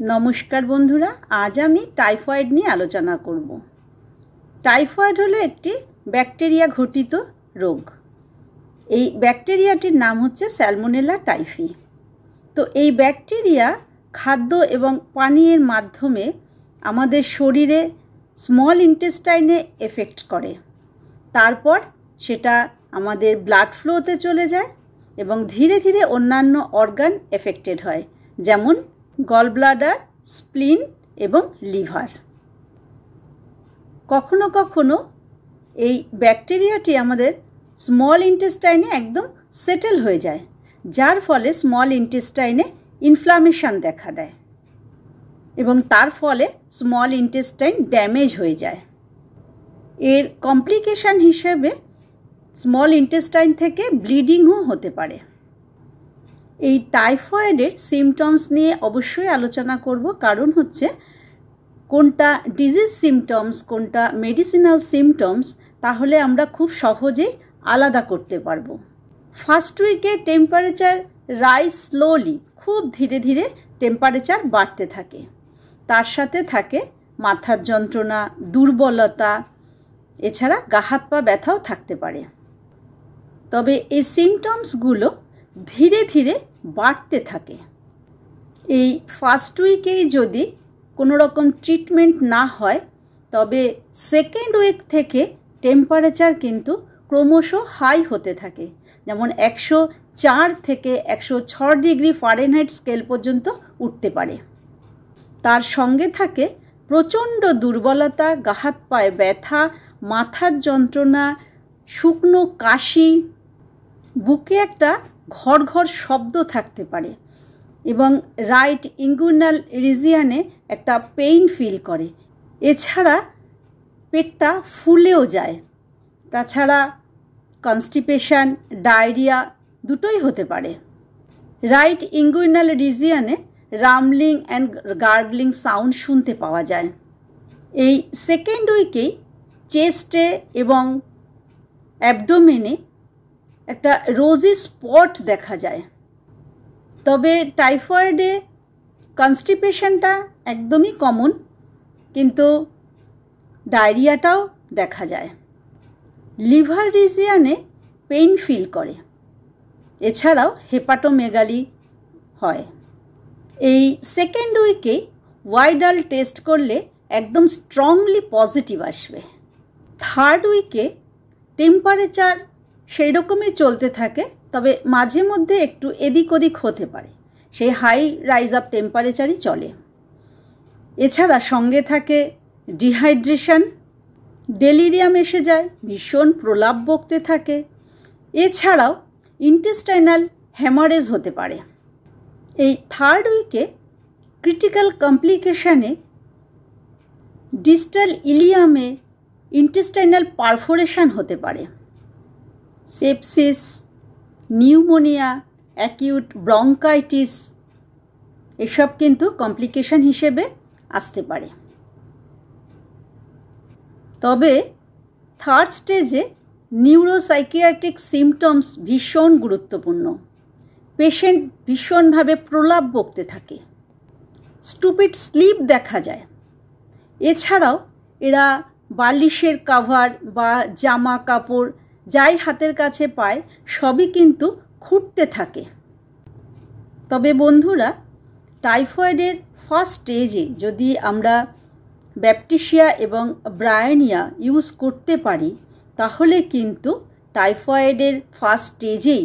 नमस्कार बंधुरा आज आमी टाइफয়েড निये आलोचना करब। टाइफয়েড हलो एकटी बैक्टेरिया घटित रोग। এই ব্যাকটেরিয়াটির নাম হচ্ছে স্যালমোনেলা টাইফি। তো এই ব্যাকটেরিয়া খাদ্য এবং পানীয়ের মাধ্যমে আমাদের শরীরে স্মল ইন্টেস্টাইনে এফেক্ট করে, তারপর সেটা আমাদের ব্লাড ফ্লোতে চলে যায় এবং ধীরে ধীরে অন্যান্য অর্গান এফেক্টেড হয়, যেমন গল ব্লাডার, স্প্লিন এবং লিভার। কখনো কখনো এই ব্যাকটেরিয়াটি আমাদের স্মল ইন্টেস্টাইনে একদম সেটেল হয়ে যায়, যার ফলে স্মল ইন্টেস্টাইনে ইনফ্লামেশন দেখা দেয় এবং তার ফলে স্মল ইন্টেস্টাইন ড্যামেজ হয়ে যায়। এর কমপ্লিকেশন হিসেবে স্মল ইন্টেস্টাইন থেকে ব্লিডিংও হতে পারে। এই টাইফয়েডের সিমটমস নিয়ে অবশ্যই আলোচনা করব, কারণ হচ্ছে কোনটা ডিজিজ সিমটমস কোনটা মেডিসিনাল সিমটমস তাহলে আমরা খুব সহজেই আলাদা করতে পারবো। ফার্স্ট উইকে টেম্পারেচার রাইজ স্লোলি, খুব ধীরে ধীরে টেম্পারেচার বাড়তে থাকে। তার সাথে থাকে মাথার যন্ত্রণা, দুর্বলতা, এছাড়া গা হাত পা ব্যথাও থাকতে পারে। তবে এই সিমটমসগুলো ধীরে ধীরে বাড়তে থাকে। এই ফার্স্ট উইকেই যদি কোনো রকম ট্রিটমেন্ট না হয়, তবে সেকেন্ড উইক থেকে টেম্পারেচার কিন্তু ক্রমশ হাই হতে থাকে, যেমন 104 থেকে 106 ডিগ্রি ফারেনহাইট স্কেল পর্যন্ত উঠতে পারে। তার সঙ্গে থাকে প্রচণ্ড দুর্বলতা, গা হাত পায়ে ব্যথা, মাথার যন্ত্রণা, শুকনো কাশি, বুকে একটা ঘর ঘর শব্দ থাকতে পারে এবং রাইট ইনগুইনাল রিজিয়নে একটা পেইন ফিল করে। এছাড়া পেটটা ফুলেও যায়। তাছাড়া কনস্টিপেশন, ডায়রিয়া দুটোই হতে পারে। রাইট ইনগুইনাল রিজিয়নে রামলিং অ্যান্ড গার্গলিং সাউন্ড শুনতে পাওয়া যায়। এই সেকেন্ড উইকেই চেস্টে এবং অ্যাবডোমেনে একটা রোজি স্পট দেখা যায়। তবে টাইফয়েডে কনস্টিপেশনটা একদমই কমন, কিন্তু ডায়রিয়াটাও দেখা যায়। লিভার রিজিয়নে পেইন ফিল করে। এছাড়াও হেপাটোমেগালি হয়। এই সেকেন্ড উইকে ওয়াইডাল টেস্ট করলে একদম স্ট্রংলি পজিটিভ আসবে। থার্ড উইকে টেম্পারেচার সেই রকমই চলতে থাকে, তবে মাঝে মধ্যে একটু এদিক ওদিক হতে পারে, সেই হাই রাইজ আপ টেম্পারেচারই চলে। এছাড়া সঙ্গে থাকে ডিহাইড্রেশন, ডেলিরিয়াম এসে যায়, ভীষণ প্রলাপ বকতে থাকে। এছাড়াও ইন্টেস্টাইনাল হ্যামারেজ হতে পারে। এই থার্ড উইকে ক্রিটিক্যাল কমপ্লিকেশানে ডিস্টাল ইলিয়ামে ইন্টেস্টাইনাল পারফোরেশন হতে পারে। সেপসিস, নিউমোনিয়া, অ্যাকিউট ব্রঙ্কাইটিস এসব কিন্তু কমপ্লিকেশন হিসেবে আসতে পারে। তবে থার্ড স্টেজে নিউরোসাইকিয়াট্রিক সিমটমস ভীষণ গুরুত্বপূর্ণ। পেশেন্ট ভীষণভাবে প্রলাপ বকতে থাকে, স্টুপিড স্লিপ দেখা যায়। এছাড়াও এরা বালিশের কাভার বা জামা কাপড় যাই হাতের কাছে পায় সবই কিন্তু খুঁটতে থাকে। তবে বন্ধুরা, টাইফয়েডের ফার্স্ট স্টেজে যদি আমরা ব্যাপটিসিয়া এবং ব্রায়োনিয়া ইউজ করতে পারি, তাহলে কিন্তু টাইফয়েডের ফার্স্ট স্টেজেই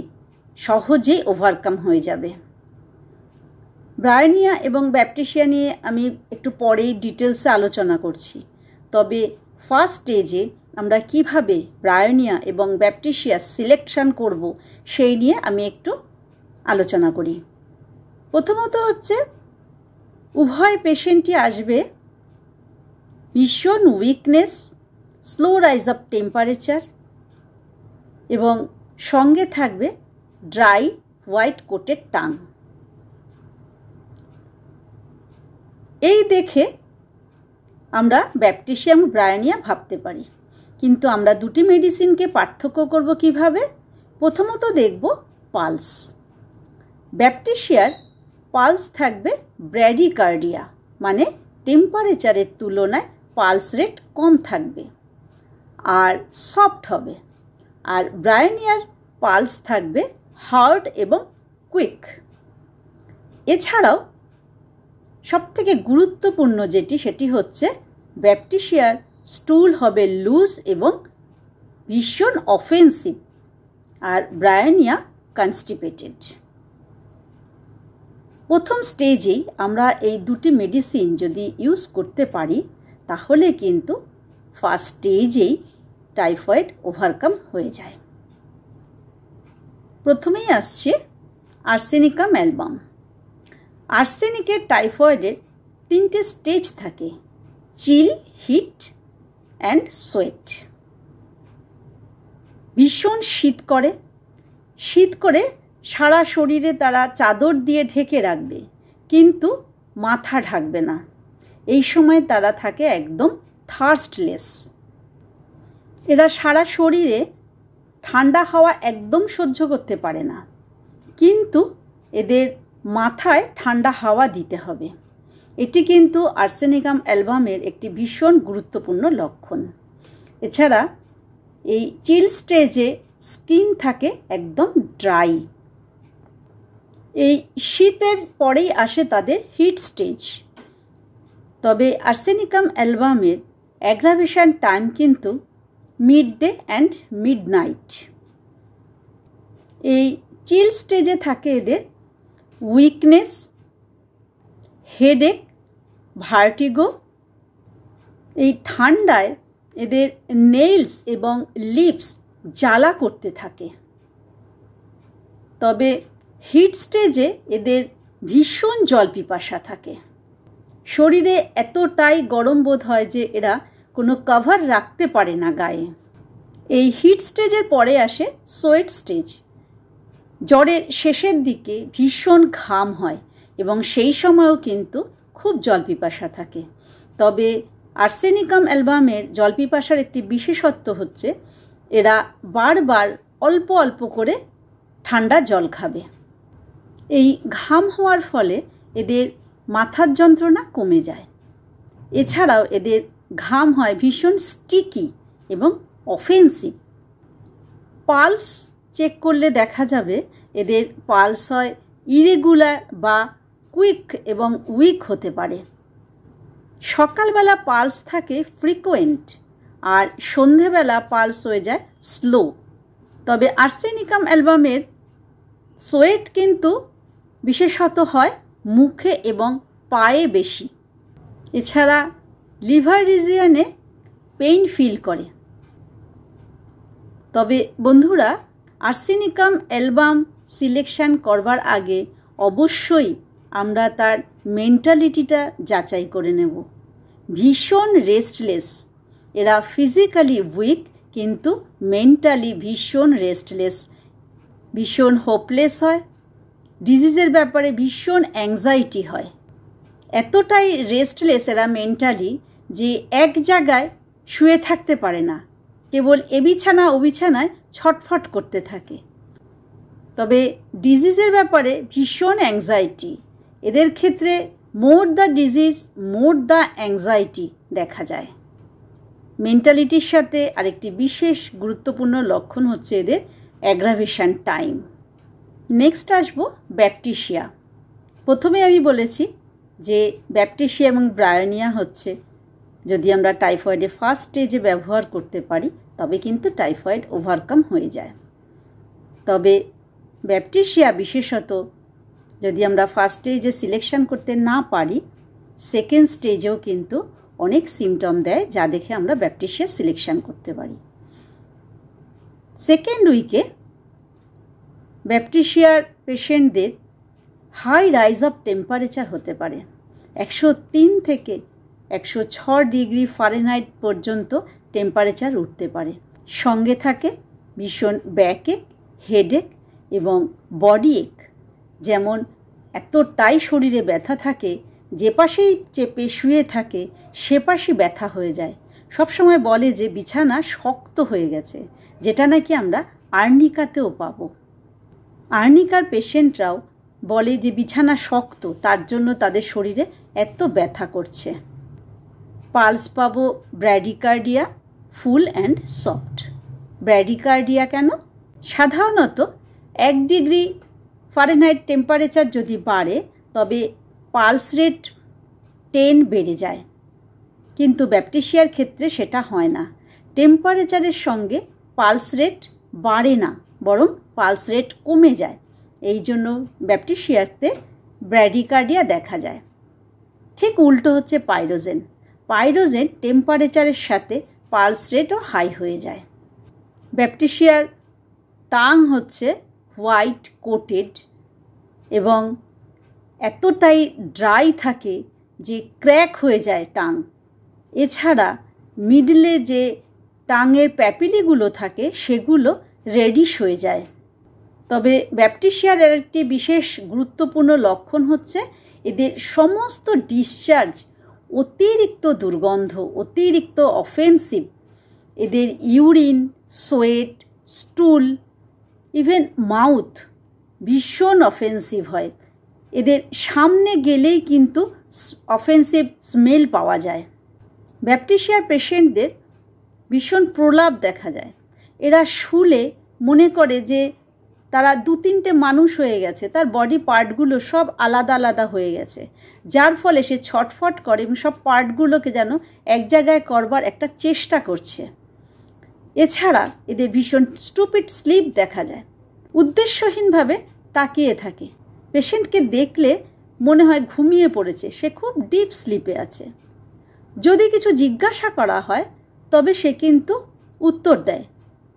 সহজেই ওভারকাম হয়ে যাবে। ব্রায়োনিয়া এবং ব্যাপটিসিয়া নিয়ে আমি একটু পরেই ডিটেলসে আলোচনা করছি। তবে ফার্স্ট স্টেজে আমরা কিভাবে ব্রায়োনিয়া এবং ব্যাপটিসিয়া সিলেকশন করব সেই নিয়ে আমি একটু আলোচনা করি। প্রথমত হচ্ছে, উভয় পেশেন্টই আসবে ভীষণ weakness, slow rise of temperature এবং সঙ্গে থাকবে ড্রাই হোয়াইট কোটেড টাং। এই দেখে আমরা ব্যাপটিসিয়া এবং ব্রায়োনিয়া ভাবতে পারি, কিন্তু আমরা দুটি মেডিসিনকে পার্থক্য করব কিভাবে? প্রথমত দেখব পালস। ব্যাপটিসিয়ার পালস থাকবে ব্র্যাডিকার্ডিয়া, মানে টেম্পারেচারের তুলনায় পালস রেট কম থাকবে আর সফট হবে। আর ব্রায়োনিয়ার পালস থাকবে হার্ড এবং কুইক। এছাড়াও সবথেকে গুরুত্বপূর্ণ সেটি হচ্ছে ব্যাপটিশিয়ার স্টুল হবে লুজ এবং ভীষণ অফেন্সিভ, আর ব্রায়োনিয়া কনস্টিপেটেড। প্রথম স্টেজেই আমরা এই দুটি মেডিসিন যদি ইউজ করতে পারি তাহলে কিন্তু ফার্স্ট স্টেজেই টাইফয়েড ওভারকাম হয়ে যায়। প্রথমেই আসছে আর্সেনিকাম অ্যালবাম। আর্সেনিকের টাইফয়েডের 3টে স্টেজ থাকে: চিল, হিট অ্যান্ড সোয়েট। ভীষণ শীত করে সারা শরীরে তারা চাদর দিয়ে ঢেকে রাখবে, কিন্তু মাথা ঢাকবে না। এই সময় তারা থাকে একদম থার্স্টলেস। এরা সারা শরীরে ঠান্ডা হাওয়া একদম সহ্য করতে পারে না, কিন্তু এদের মাথায় ঠান্ডা হাওয়া দিতে হবে। এটি কিন্তু আর্সেনিকাম অ্যালবামের একটি ভীষণ গুরুত্বপূর্ণ লক্ষণ। এছাড়া এই চিল স্টেজে স্কিন থাকে একদম ড্রাই। এই শীতের পরেই আসে তাদের হিট স্টেজ। তবে আর্সেনিকাম অ্যালবামের অ্যাগ্রাভেশন টাইম কিন্তু মিডডে অ্যান্ড মিডনাইট। এই চিল স্টেজে থাকে এদের উইকনেস, হেডেক, ভার্টিগো। এই ঠান্ডায় এদের নেইলস এবং লিপস জ্বালা করতে থাকে। তবে হিট স্টেজে এদের ভীষণ জল পিপাসা থাকে। শরীরে এতটাই গরম বোধ হয় যে এরা কোনো কভার রাখতে পারে না গায়ে। এই হিট স্টেজের পরে আসে সোয়েট স্টেজ। জ্বরের শেষের দিকে ভীষণ ঘাম হয় এবং সেই সময়ও কিন্তু খুব জল পিপাসা থাকে। তবে আর্সেনিকাম অ্যালবামের জল পিপাসার একটি বিশেষত্ব হচ্ছে এরা বারবার অল্প অল্প করে ঠান্ডা জল খাবে। এই ঘাম হওয়ার ফলে এদের মাথার যন্ত্রণা কমে যায়। এছাড়াও এদের ঘাম হয় ভীষণ স্টিকি এবং অফেন্সিভ। পালস চেক করলে দেখা যাবে এদের পালস হয় ইরেগুলার বা কুইক এবং উইক হতে পারে। সকালবেলা পালস থাকে ফ্রিকোয়েন্ট আর সন্ধেবেলা পালস হয়ে যায় স্লো। তবে আর্সেনিকাম অ্যালবামের সোয়েট কিন্তু বিশেষত হয় মুখে এবং পায়ে বেশি। এছাড়া লিভার রিজিয়নে পেইন ফিল করে। তবে বন্ধুরা, আর্সেনিকাম অ্যালবাম সিলেকশন করবার আগে অবশ্যই আমরা তার মেন্টালিটিটা যাচাই করে নেব। ভীষণ রেস্টলেস। এরা ফিজিক্যালি উইক কিন্তু মেন্টালি ভীষণ রেস্টলেস, ভীষণ হোপলেস হয়। ডিজিজের ব্যাপারে ভীষণ অ্যাংজাইটি হয়। এতটাই রেস্টলেস এরা মেন্টালি যে এক জায়গায় শুয়ে থাকতে পারে না, কেবল এ বিছানা ও বিছানায় ছটফট করতে থাকে। তবে ডিজিজের ব্যাপারে ভীষণ অ্যাংজাইটি। এদের ক্ষেত্রে more the disease more the anxiety দেখা যায়। মেন্টালিটির সাথে আরেকটি বিশেষ গুরুত্বপূর্ণ লক্ষণ হচ্ছে এদের অ্যাগ্রাভেশন টাইম। নেক্সট আসবো ব্যাপটিশিয়া। প্রথমে আমি বলেছি যে ব্যাপটিশিয়া এবং ব্রায়োনিয়া হচ্ছে যদি আমরা টাইফয়েডে ফার্স্ট স্টেজে ব্যবহার করতে পারি তবে কিন্তু টাইফয়েড ওভারকাম হয়ে যায়। তবে ব্যাপটিশিয়া বিশেষত যদি আমরা ফার্স্ট স্টেজে সিলেকশন করতে না পারি, সেকেন্ড স্টেজেও কিন্তু অনেক সিমটম দেয় যা দেখে আমরা ব্যাপটিশিয়া সিলেকশন করতে পারি। সেকেন্ড উইকে ব্যাপটিশিয়ার পেশেন্টদের হাই রাইজ অফ টেম্পারেচার হতে পারে। 103 থেকে 106 ডিগ্রি ফারেনহাইট পর্যন্ত টেম্পারেচার উঠতে পারে। সঙ্গে থাকে ভীষণ ব্যাকএক, হেডেক এবং বডি এক। যেমন এতটাই শরীরে ব্যথা থাকে, যে পাশেই চেপে শুয়ে থাকে সে পাশে ব্যথা হয়ে যায়। সবসময় বলে যে বিছানা শক্ত হয়ে গেছে, যেটা নাকি আমরা আর্নিকাতেও পাবো। আর্নিকার পেশেন্টরাও বলে যে বিছানা শক্ত, তার জন্য তাদের শরীরে এত ব্যথা করছে। পালস পাবো bradycardia, full and soft. Bradycardia কেন? সাধারণত 1 ডিগ্রি ফারেনহাইট টেম্পারেচার যদি বাড়ে তবে পালস রেট 10 বেড়ে যায়, কিন্তু ব্যাপটিশিয়ার ক্ষেত্রে সেটা হয় না। টেম্পারেচারের সঙ্গে পালস রেট বাড়ে না, বরং পালস রেট কমে যায়। এই জন্য ব্যাপটিশিয়াতে ব্র্যাডিকার্ডিয়া দেখা যায়। ঠিক উল্টো হচ্ছে পাইরোজেন। পাইরোজেন টেম্পারেচারের সাথে পালস রেটও হাই হয়ে যায়। ব্যাপটিশিয়ার টাং হচ্ছে হোয়াইট কোটেড এবং এতটাই ড্রাই থাকে যে ক্র্যাক হয়ে যায় টাং। এছাড়া মিডলে যে টাঙের প্যাপিলিগুলো থাকে সেগুলো রেডিশ হয়ে যায়। তবে ব্যাপটিশিয়ার একটি বিশেষ গুরুত্বপূর্ণ লক্ষণ হচ্ছে এদের সমস্ত ডিসচার্জ অতিরিক্ত দুর্গন্ধ, অতিরিক্ত অফেন্সিভ। এদের ইউরিন, সোয়েট, স্টুল, ইভেন মাউথ ভীষণ অফেন্সিভ হয়। এদের সামনে গেলেই কিন্তু অফেন্সিভ স্মেল পাওয়া যায়। ব্যাপটিশিয়ার পেশেন্টদের ভীষণ প্রলাপ দেখা যায়। এরা শুলে মনে করে যে তারা 2-3টে মানুষ হয়ে গেছে, তার বডি পার্টগুলো সব আলাদা আলাদা হয়ে গেছে, যার ফলে সে ছটফট করে এবং সব পার্টগুলোকে যেন এক জায়গায় করবার একটা চেষ্টা করছে। এছাড়া এদের ভীষণ স্টুপিড স্লিপ দেখা যায়, উদ্দেশ্যহীনভাবে তাকিয়ে থাকে। পেশেন্টকে দেখলে মনে হয় ঘুমিয়ে পড়েছে, সে খুব ডিপ স্লিপে আছে। যদি কিছু জিজ্ঞাসা করা হয় তবে সে কিন্তু উত্তর দেয়,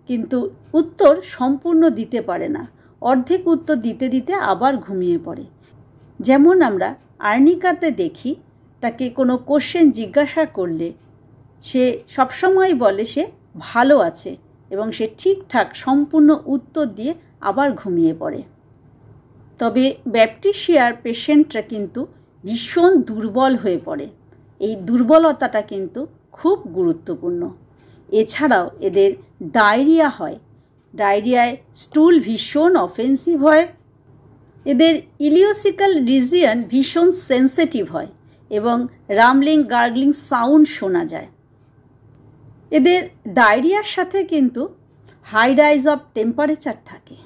কিন্তু উত্তর সম্পূর্ণ দিতে পারে না, অর্ধেক উত্তর দিতে দিতে আবার ঘুমিয়ে পড়ে। যেমন আমরা আর্নিকাতে দেখি, তাকে কোনো কোশ্চেন জিজ্ঞাসা করলে সে সবসময় বলে সে ভালো আছে এবং সে ঠিকঠাক সম্পূর্ণ উত্তর দিয়ে আবার ঘুমিয়ে পড়ে। তবে ব্যাপটিশিয়ার পেশেন্টরা কিন্তু ভীষণ দুর্বল হয়ে পড়ে। এই দুর্বলতাটা কিন্তু খুব গুরুত্বপূর্ণ। এছাড়াও এদের ডায়রিয়া হয়। ডায়রিয়ায় স্টুল ভীষণ অফেন্সিভ হয়। এদের ইলিওসিক্যাল রিজিয়ন ভীষণ সেন্সিটিভ হয় এবং রামলিং গার্গলিং সাউন্ড শোনা যায়। এদের ডায়রিয়ার সাথে কিন্তু হাই রাইজ অফ টেম্পারেচার থাকে।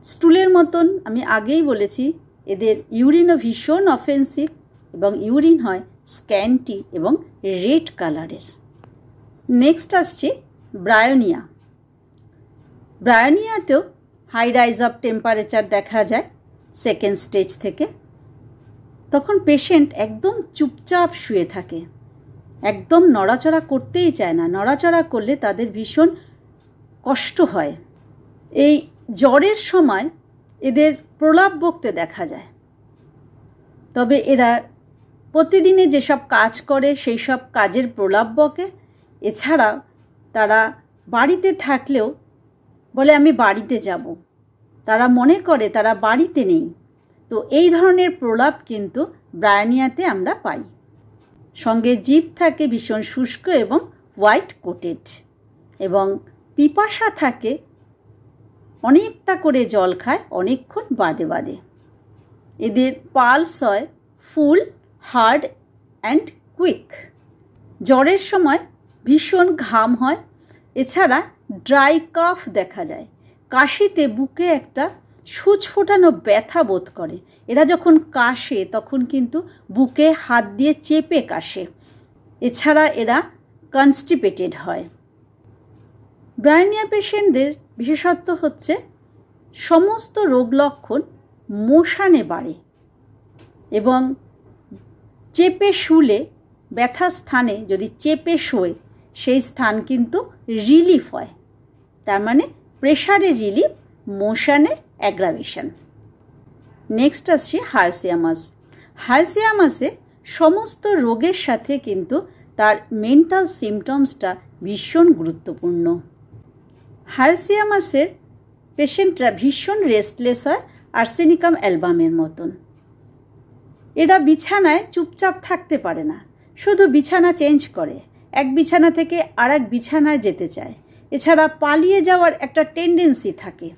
স্টুলের মতন আমি আগেই বলেছি, এদের ইউরিনও ভীষণ অফেন্সিভ এবং ইউরিন হয় স্ক্যান্টি এবং রেড কালারের। নেক্সট আসছে ব্রায়োনিয়া। ব্রায়োনিয়াতেও হাই রাইজ অফ টেম্পারেচার দেখা যায় 2nd স্টেজ থেকে। তখন পেশেন্ট একদম চুপচাপ শুয়ে থাকে, একদম নড়াচড়া করতেই চায় না। নড়াচড়া করলে তাদের ভীষণ কষ্ট হয়। এই জ্বরের সময় এদের প্রলাপ বকতে দেখা যায়। তবে এরা প্রতিদিনে যেসব কাজ করে সেই সব কাজের প্রলাপ বকে। এছাড়া তারা বাড়িতে থাকলেও বলে আমি বাড়িতে যাব, তারা মনে করে তারা বাড়িতে নেই। তো এই ধরনের প্রলাপ কিন্তু ব্রায়োনিয়াতে আমরা পাই। সঙ্গে জিভ থাকে ভীষণ শুষ্ক এবং হোয়াইট কোটেড, এবং পিপাসা থাকে, অনেকটা করে জল খায় অনেকক্ষণ বাদে বাদে। এদের পালস হয় ফুল, হার্ড অ্যান্ড কুইক। জ্বরের সময় ভীষণ ঘাম হয়। এছাড়া ড্রাই কাফ দেখা যায়। কাশিতে বুকে একটা সূচ ফোটানো ব্যথা বোধ করে। এরা যখন কাশে তখন কিন্তু বুকে হাত দিয়ে চেপে কাশে। এছাড়া এরা কনস্টিপেটেড হয়। ব্রায়োনিয়া পেশেন্টদের বিশেষত্ব হচ্ছে সমস্ত রোগ লক্ষণ মোশানে বাড়ে এবং চেপে শুলে ব্যথা স্থানে যদি চেপে শোয় সেই স্থান কিন্তু রিলিফ হয়। তার মানে প্রেশারে রিলিফ, মোশানে অ্যাগ্রাভেশন। নেক্সট আসছে হায়োসিয়ামাস। হায়োসিয়ামাসে সমস্ত রোগের সাথে কিন্তু তার মেন্টাল সিমটমসটা ভীষণ গুরুত্বপূর্ণ। হায়োসিয়ামাসের পেশেন্টরা ভীষণ রেস্টলেস হয়, আর্সেনিকাম অ্যালবামের মতন। এরা বিছানায় চুপচাপ থাকতে পারে না, শুধু বিছানা চেঞ্জ করে, এক বিছানা থেকে আরেক বিছানায় যেতে চায়। এছাড়া পালিয়ে যাওয়ার একটা টেন্ডেন্সি থাকে।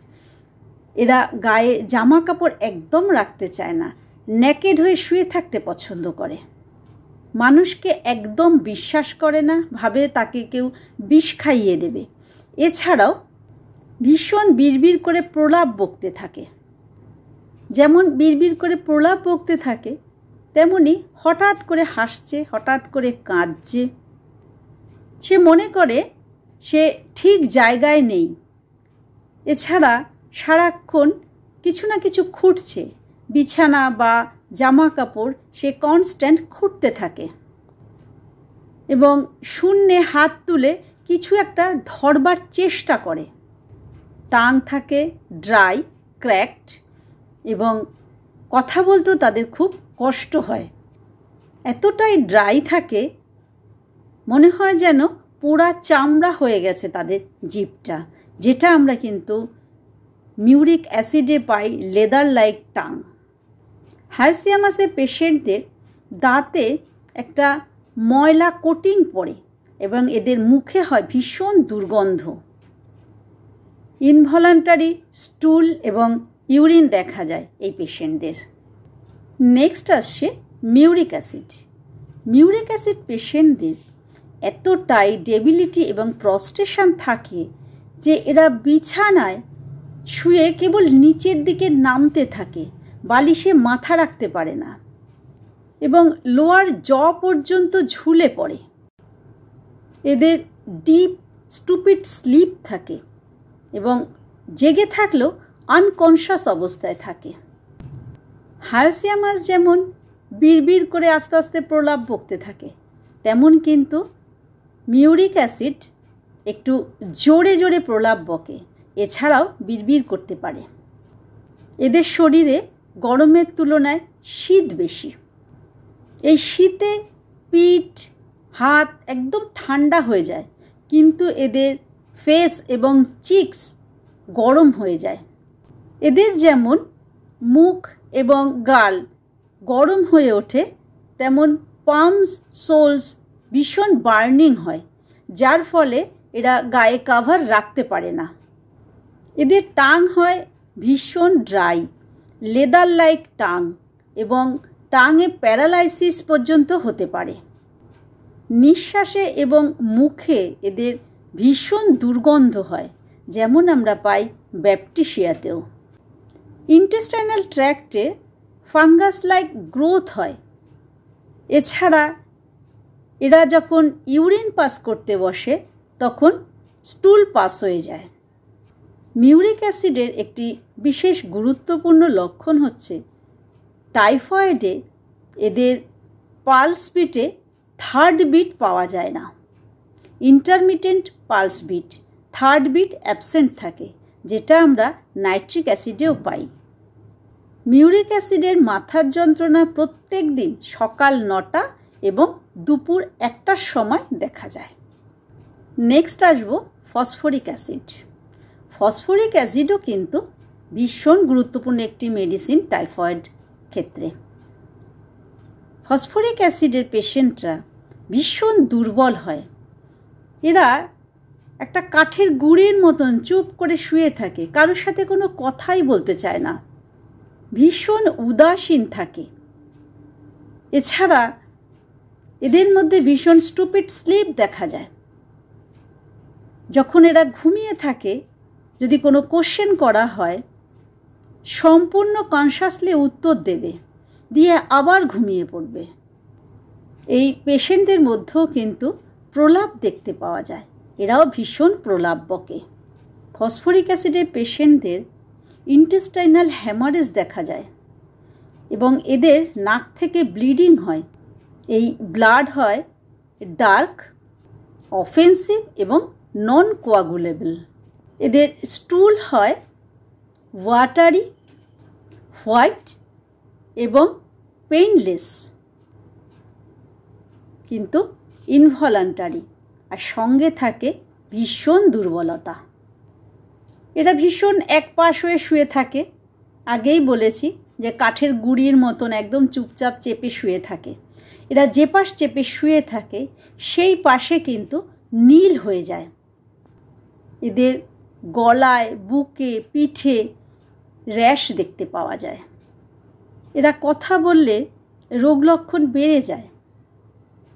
এরা গায়ে জামা কাপড় একদম রাখতে চায় না, নেকেড হয়ে শুয়ে থাকতে পছন্দ করে। মানুষকে একদম বিশ্বাস করে না, ভাবে তাকে কেউ বিষ খাইয়ে দেবে। এছাড়াও ভীষণ বিড়বিড় করে প্রলাপ বকতে থাকে। যেমন বিড়বিড় করে প্রলাপ বকতে থাকে, তেমনি হঠাৎ করে হাসছে, হঠাৎ করে কাঁদছে। সে মনে করে সে ঠিক জায়গায় নেই। এছাড়া সারাক্ষণ কিছু না কিছু খুঁটছে, বিছানা বা জামা কাপড় সে কনস্ট্যান্ট খুঁটতে থাকে এবং শূন্যে হাত তুলে কিছু একটা ধরবার চেষ্টা করে। টাং থাকে ড্রাই, ক্র্যাকড এবং কথা বলতেও তাদের খুব কষ্ট হয়। এতটাই ড্রাই থাকে, মনে হয় যেন পোড়া চামড়া হয়ে গেছে তাদের জিভটা, যেটা আমরা কিন্তু মিউরিক অ্যাসিডে পাই লেদার লাইক টাং। হায়োসিয়ামাসের পেশেন্টদের দাঁতে একটা ময়লা কোটিং পড়ে এবং এদের মুখে হয় ভীষণ দুর্গন্ধ। ইনভলান্টারি স্টুল এবং ইউরিন দেখা যায় এই পেশেন্টদের। নেক্সট আসছে মিউরিক অ্যাসিড। মিউরিক অ্যাসিড পেশেন্টদের এতটাই ডেবিলিটি এবং প্রস্ট্রেশন থাকে যে এরা বিছানায় শুয়ে কেবল নিচের দিকে নামতে থাকে, বালিশে মাথা রাখতে পারে না এবং লোয়ার জ পর্যন্ত ঝুলে পড়ে। এদের ডিপ স্টুপিড স্লিপ থাকে এবং জেগে থাকলেও আনকনশাস অবস্থায় থাকে। হায়োসিয়ামাস যেমন বিড়বিড় করে আস্তে আস্তে প্রলাপ বকতে থাকে, তেমন কিন্তু মিউরিক অ্যাসিড একটু জোরে জোরে প্রলাপ বকে, এছাড়াও বিড়বিড় করতে পারে। এদের শরীরে গরমের তুলনায় শীত বেশি। এই শীতে পিঠ হাত একদম ঠান্ডা হয়ে যায়, কিন্তু এদের ফেস এবং চিকস গরম হয়ে যায়। এদের যেমন মুখ এবং গাল গরম হয়ে ওঠে, তেমন পামস সোলস ভীষণ বার্নিং হয়, যার ফলে এরা গায়ে কাভার রাখতে পারে না। এদের টাং হয় ভীষণ ড্রাই, লেদার লাইক টাং এবং টাঙে প্যারালাইসিস পর্যন্ত হতে পারে। নিঃশ্বাসে এবং মুখে এদের ভীষণ দুর্গন্ধ হয়, যেমন আমরা পাই ব্যাপটিসিয়াতেও। ইন্টেস্টাইনাল ট্র্যাক্টে ফাঙ্গাস লাইক গ্রোথ হয়। এছাড়া এরা যখন ইউরিন পাস করতে বসে তখন স্টুল পাস হয়ে যায়। মিউরিক অ্যাসিডের একটি বিশেষ গুরুত্বপূর্ণ লক্ষণ হচ্ছে টাইফয়েডে এদের পালস বিটে থার্ড বিট পাওয়া যায় না। Intermittent pulse beat, third beat absent থাকে, যেটা আমরা নাইট্রিক অ্যাসিডেও পাই। মিউরিক অ্যাসিডের মাথার যন্ত্রণা প্রত্যেক দিন সকাল 9টা এবং দুপুর 1টার সময় দেখা যায়। নেক্সট আসবো ফসফরিক অ্যাসিড। ফসফরিক অ্যাসিডও কিন্তু ভীষণ গুরুত্বপূর্ণ একটি মেডিসিন টাইফয়েড ক্ষেত্রে। ফসফরিক অ্যাসিডের পেশেন্টরা ভীষণ দুর্বল হয়। এরা একটা কাঠের গুঁড়ির মতন চুপ করে শুয়ে থাকে, কারোর সাথে কোনো কথাই বলতে চায় না, ভীষণ উদাসীন থাকে। এছাড়া এদের মধ্যে ভীষণ স্টুপিড স্লিপ দেখা যায়। যখন এরা ঘুমিয়ে থাকে, যদি কোনো কোশ্চেন করা হয়, সম্পূর্ণ কনশাসলি উত্তর দেবে, দিয়ে আবার ঘুমিয়ে পড়বে। এই পেশেন্টদের মধ্যেও কিন্তু প্রলাপ দেখতে পাওয়া যায়, এরাও ভীষণ প্রলাপ বকে। ফসফরিক অ্যাসিডের পেশেন্টদের ইন্টেস্টাইনাল হ্যামারেজ দেখা যায় এবং এদের নাক থেকে ব্লিডিং হয়। এই ব্লাড হয় ডার্ক, অফেন্সিভ এবং নন কোয়াগুলেবল। এদের স্টুল হয় ওয়াটারি, হোয়াইট এবং পেইনলেস, কিন্তু ইনভলান্টারি, আর সঙ্গে থাকে ভীষণ দুর্বলতা। এরা ভীষণ একপাশ হয়ে শুয়ে থাকে। আগেই বলেছি যে কাঠের গুঁড়ির মতন একদম চুপচাপ চেপে শুয়ে থাকে। এরা যে পাশ চেপে শুয়ে থাকে সেই পাশে কিন্তু নীল হয়ে যায়। এদের গলায়, বুকে, পিঠে র্যাশ দেখতে পাওয়া যায়। এরা কথা বললে রোগ লক্ষণ বেড়ে যায়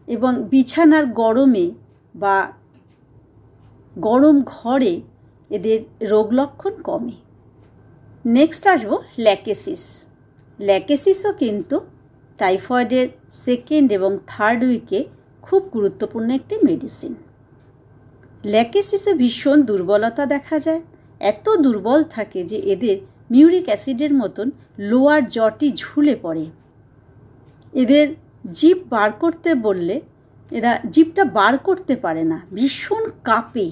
এবং বিছানার গরমে বা গরম ঘরে এদের রোগ লক্ষণ কমে। নেক্সট আসবো ল্যাকেসিস। ল্যাকেসিসও কিন্তু টাইফয়েডের সেকেন্ড এবং থার্ড উইকে খুব গুরুত্বপূর্ণ একটি মেডিসিন। ল্যাকেসিসে ভীষণ দুর্বলতা দেখা যায়, এত দুর্বল থাকে যে এদের মিউরিক অ্যাসিডের মতন লোয়ার জটি ঝুলে পড়ে। এদের জিভ বার করতে বললে এরা জিভটা বার করতে পারে না, ভীষণ কাঁপে।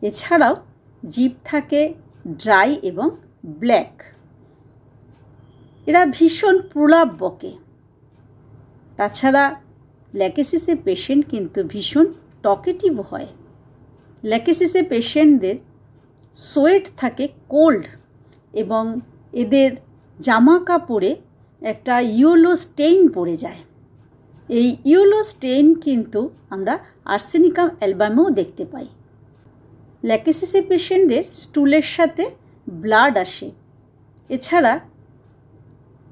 এছাড়াও জিভ থাকে ড্রাই এবং ব্ল্যাক। এরা ভীষণ প্রলাপ বকে। তাছাড়া ল্যাকেসিসের পেশেন্ট কিন্তু ভীষণ টকেটিভ হয়। ল্যাকেসিসের পেশেন্টদের সোয়েট থাকে কোল্ড এবং এদের জামা কাপড়ে একটা ইয়েলো স্টেইন পড়ে যায়। এই ইয়েলো স্টেইন কিন্তু আমরা আর্সেনিকাম অ্যালবামেও দেখতে পাই। ল্যাকেসিসের পেশেন্টদের স্টুলের সাথে ব্লাড আসে। এছাড়া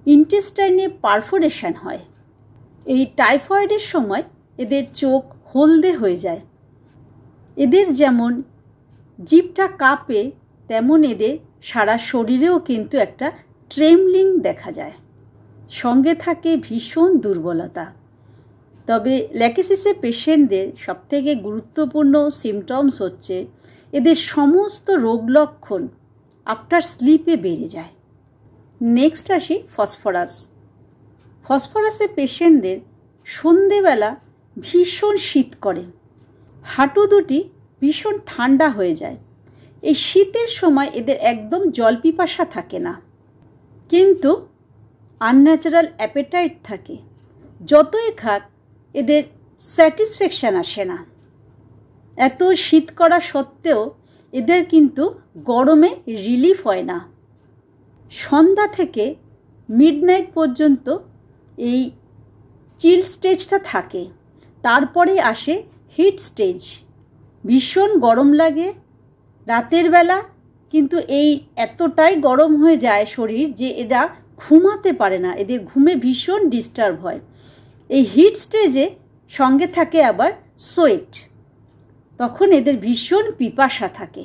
ইন্টেস্টাইনে পারফোরেশন হয়। এই টাইফয়েডের সময় এদের চোখ হলদে হয়ে যায়। এদের যেমন জিভটা কাঁপে তেমন এদের সারা শরীরেও কিন্তু একটা ট্রেমলিং দেখা যায়। সঙ্গে থাকে ভীষণ দুর্বলতা। তবে ল্যাকেসিসের পেশেন্টদের সবথেকে গুরুত্বপূর্ণ সিমটমস হচ্ছে এদের সমস্ত রোগ লক্ষণ আফটার স্লিপে বেড়ে যায়। নেক্সট আসি ফসফরাস। ফসফরাসের পেশেন্টদের সন্ধেবেলা ভীষণ শীত করে, হাঁটু দুটি ভীষণ ঠান্ডা হয়ে যায়। এই শীতের সময় এদের একদম জল পিপাসা থাকে না, কিন্তু আনন্যাচারাল অ্যাপেটাইট থাকে। যতই খাক এদের স্যাটিসফ্যাকশান আসে না। এত শীত করা সত্ত্বেও এদের কিন্তু গরমে রিলিফ হয় না। সন্ধ্যা থেকে মিডনাইট পর্যন্ত এই চিল স্টেজটা থাকে, তারপরে আসে হিট স্টেজ। ভীষণ গরম লাগে রাতের বেলা, কিন্তু এই এতটাই গরম হয়ে যায় শরীর যে এরা ঘুমাতে পারে না, এদের ঘুমে ভীষণ ডিস্টার্ব হয়। এই হিট স্টেজে সঙ্গে থাকে আবার সোয়েট, তখন এদের ভীষণ পিপাসা থাকে।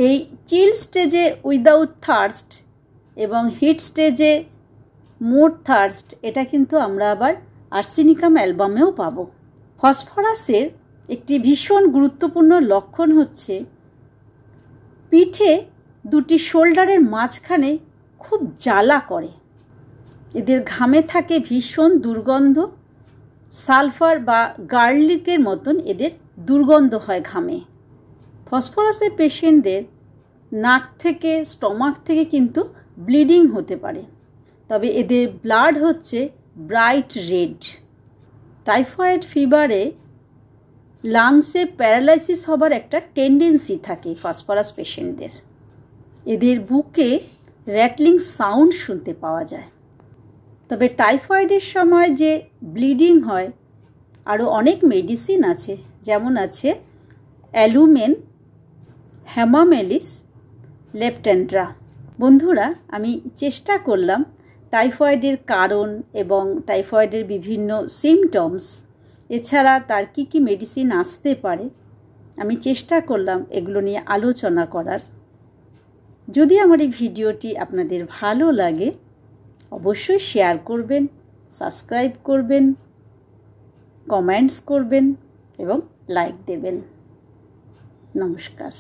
এই চিল স্টেজে উইদাউট থার্স্ট এবং হিট স্টেজে মোর থার্স্ট, এটা কিন্তু আমরা আবার আর্সেনিকাম অ্যালবামেও পাবো। ফসফরাসের একটি ভীষণ গুরুত্বপূর্ণ লক্ষণ হচ্ছে পিঠে দুটি শোল্ডারের মাঝখানে খুব জ্বালা করে। এদের ঘামে থাকে ভীষণ দুর্গন্ধ, সালফার বা গার্লিকের মতন এদের দুর্গন্ধ হয় ঘামে। ফসফরাসের পেশেন্টদের নাক থেকে স্টমাক থেকে কিন্তু ব্লিডিং হতে পারে, তবে এদের ব্লাড হচ্ছে ব্রাইট রেড। টাইফয়েড ফিভারে লাংসে প্যারালাইসিস হবার একটা টেন্ডেন্সি থাকে ফসফরাস পেশেন্টদের। এদের বুকে র্যাটলিং সাউন্ড শুনতে পাওয়া যায়। তবে টাইফয়েডের সময় যে ব্লিডিং হয় আরও অনেক মেডিসিন আছে, যেমন আছে অ্যালুমেন, হ্যামামেলিস, লেপটেন্ড্রা। বন্ধুরা, আমি চেষ্টা করলাম টাইফয়েডের কারণ এবং টাইফয়েডের বিভিন্ন সিমটমস, এছাড়া তার কি কি মেডিসিন আসতে পারে, আমি চেষ্টা করলাম এগুলো নিয়ে আলোচনা করার। যদি আমার এই ভিডিওটি আপনাদের ভালো লাগে অবশ্যই শেয়ার করবেন, সাবস্ক্রাইব করবেন, কমেন্টস করবেন এবং লাইক দেবেন। নমস্কার।